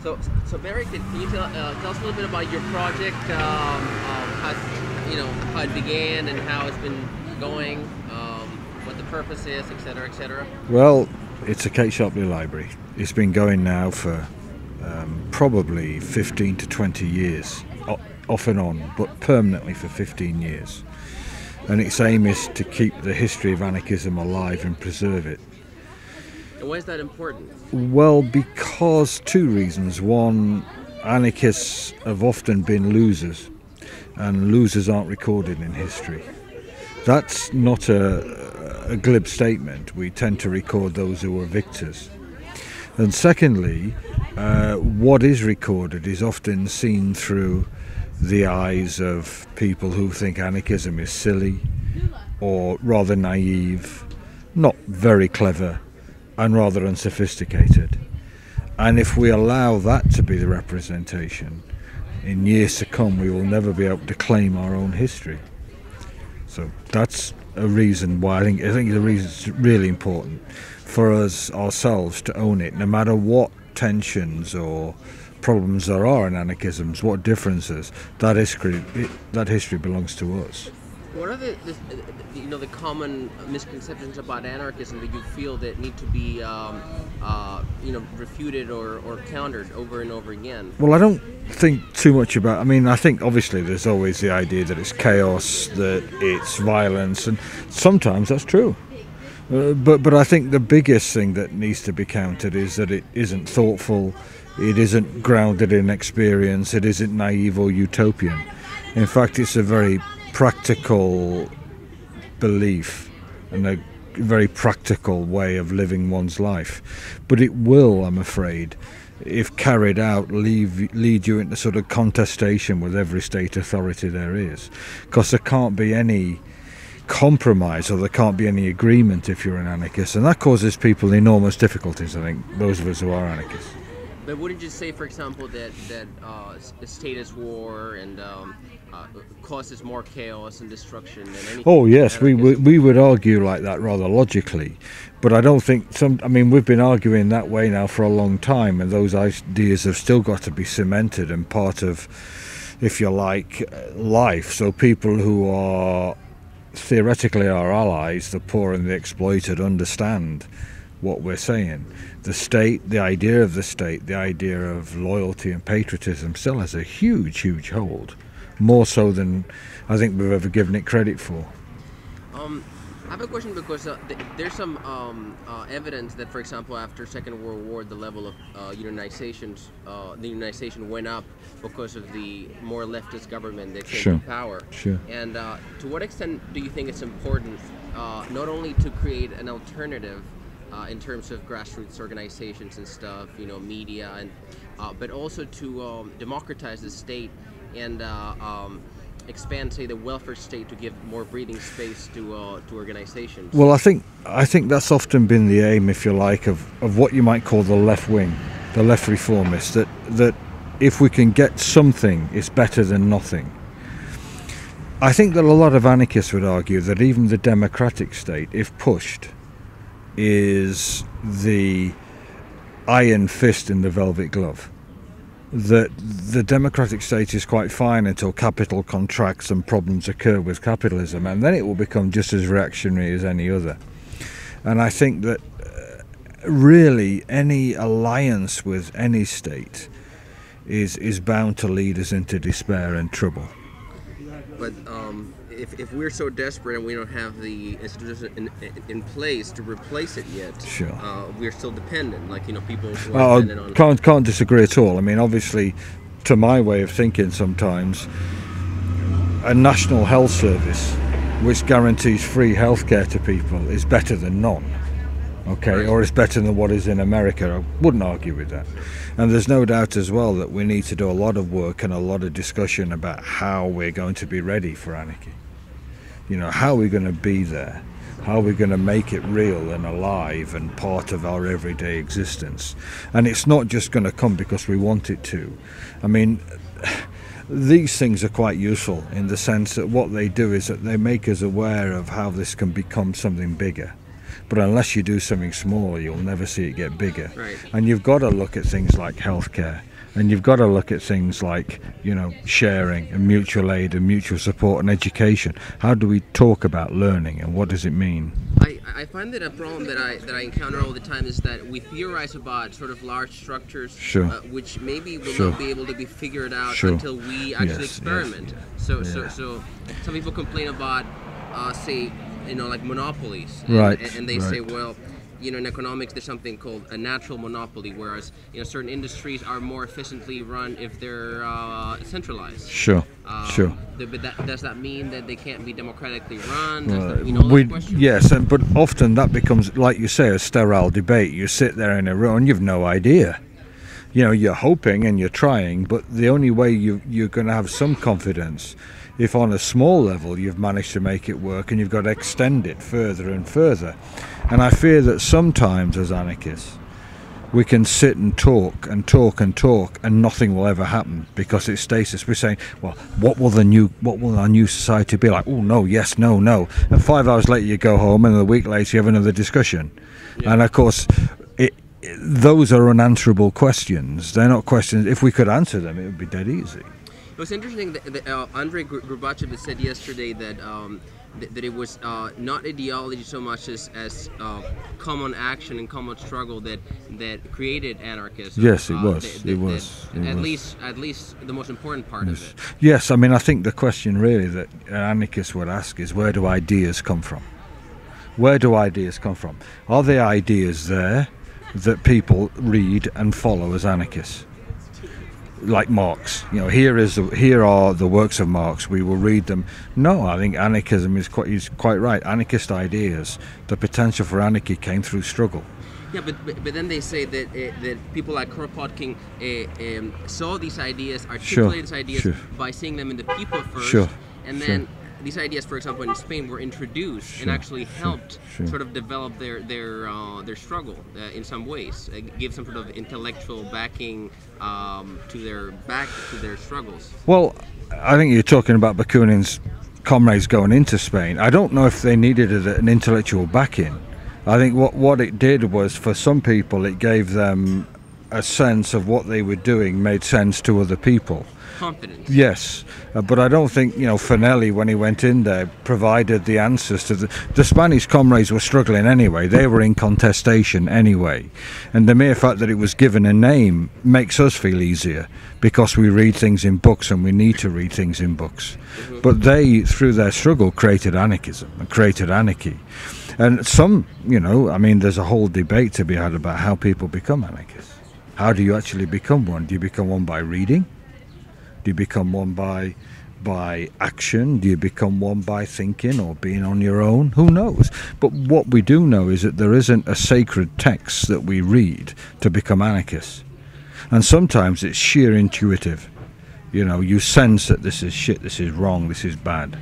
So Barry, can you tell us a little bit about your project, how it began and how it's been going, what the purpose is, et cetera, et cetera? Well, it's a Kate Sharpley library. It's been going now for probably 15 to 20 years, off and on, but permanently for 15 years. And its aim is to keep the history of anarchism alive and preserve it. And why is that important? Well, because two reasons. One, anarchists have often been losers, and losers aren't recorded in history. That's not a glib statement. We tend to record those who are victors. And secondly, what is recorded is often seen through the eyes of people who think anarchism is silly or rather naive, not very clever, and rather unsophisticated. And if we allow that to be the representation, in years to come we will never be able to claim our own history. So that's a reason why I think the reason it's really important for us ourselves to own it, no matter what tensions or problems there are in anarchisms, what differences, that history belongs to us. What are the common misconceptions about anarchism that you feel that need to be refuted or countered over and over again? Well, I don't think too much about. I mean, I think obviously there's always the idea that it's chaos, that it's violence, and sometimes that's true. But I think the biggest thing that needs to be countered is that it isn't thoughtful, it isn't grounded in experience, it isn't naive or utopian. In fact, it's a very practical belief and a very practical way of living one's life. But it will, I'm afraid, if carried out, lead you into sort of contestation with every state authority there is. Because there can't be any compromise or there can't be any agreement if you're an anarchist. And that causes people enormous difficulties, I think, those of us who are anarchists. But wouldn't you say, for example, that status war and causes more chaos and destruction than anything? Oh yes, we would argue like that rather logically, but I don't think we've been arguing that way now for a long time, and those ideas have still got to be cemented and part of, if you like, life. So people who are theoretically our allies, the poor and the exploited, understand what we're saying. The state, the idea of the state, the idea of loyalty and patriotism still has a huge hold, more so than I think we've ever given it credit for. I have a question because there's some evidence that, for example, after Second World War, the level of unionization went up because of the more leftist government that came to power. Sure. And to what extent do you think it's important not only to create an alternative in terms of grassroots organizations and stuff, media, and but also to democratize the state and expand, say, the welfare state to give more breathing space to organizations? Well, I think that's often been the aim, if you like, of what you might call the left wing, the left reformists, that if we can get something, it's better than nothing. I think that a lot of anarchists would argue that even the democratic state, if pushed, is the iron fist in the velvet glove. That the democratic state is quite fine until capital contracts and problems occur with capitalism, and then it will become just as reactionary as any other. And I think that really any alliance with any state is bound to lead us into despair and trouble. But if we're so desperate and we don't have the institutions in place to replace it yet, sure, we're still dependent. Like, people who are dependent on. Can't disagree at all. I mean, obviously, to my way of thinking, sometimes a national health service which guarantees free healthcare to people is better than none. Okay, right. Or it's better than what is in America. I wouldn't argue with that. And there's no doubt as well that we need to do a lot of work and a lot of discussion about how we're going to be ready for anarchy. How are we going to be there? How are we going to make it real and alive and part of our everyday existence? And it's not just going to come because we want it to. I mean, these things are quite useful in the sense that what they do is that they make us aware of how this can become something bigger. But unless you do something smaller, you'll never see it get bigger. Right. And you've got to look at things like healthcare And you've got to look at things like, sharing and mutual aid and mutual support and education. How do we talk about learning, and what does it mean? I find that a problem that I encounter all the time is that we theorize about sort of large structures, Sure. Which maybe will Sure. not be able to be figured out Sure. until we actually Yes, experiment. yes. So Yeah. some people complain about, say, like monopolies, Right, and they say, right. well, in economics there's something called a natural monopoly, whereas certain industries are more efficiently run if they're centralized. Sure, sure. But does that mean that they can't be democratically run? Those questions? Yes, but often that becomes, like you say, a sterile debate. You sit there in a row and you've no idea. You're hoping and you're trying, but the only way you're going to have some confidence if on a small level you've managed to make it work, and you've got to extend it further and further. And I fear that sometimes as anarchists we can sit and talk and talk and talk, and nothing will ever happen because it's stasis. We're saying, well, what will our new society be like? Oh, no, yes, no, no. And 5 hours later you go home, and a week later you have another discussion. Yeah. And of course those are unanswerable questions. They're not questions. If we could answer them, it would be dead easy. It was interesting that Andrei Gorbachev said yesterday that that it was not ideology so much as common action and common struggle that created anarchism. Yes, it was. At least the most important part of it. Yes, I mean, I think the question really that anarchists would ask is, where do ideas come from? Where do ideas come from? Are there ideas there that people read and follow as anarchists? Like Marx, here are the works of Marx. We will read them. No, I think anarchism is quite right. Anarchist ideas, the potential for anarchy came through struggle. Yeah, but then they say that people like Kropotkin saw these ideas, articulated these ideas by seeing them in the people first, and then these ideas, for example, in Spain, were introduced and actually helped sort of develop their struggle in some ways, give some sort of intellectual backing to their struggles. Well, I think you're talking about Bakunin's comrades going into Spain. I don't know if they needed an intellectual backing. I think what it did was, for some people, it gave them a sense of what they were doing made sense to other people. Confidence. Yes, but I don't think Finelli, when he went in there, provided the answers to the Spanish comrades were struggling anyway. They were in contestation anyway, and the mere fact that it was given a name makes us feel easier because we read things in books and we need to read things in books. Mm-hmm. But they, through their struggle, created anarchism and created anarchy. And some, there's a whole debate to be had about how people become anarchists. How do you actually become one? Do you become one by reading? Do you become one by action? Do you become one by thinking or being on your own? Who knows? But what we do know is that there isn't a sacred text that we read to become anarchists. And sometimes it's sheer intuitive. You sense that this is shit, this is wrong, this is bad.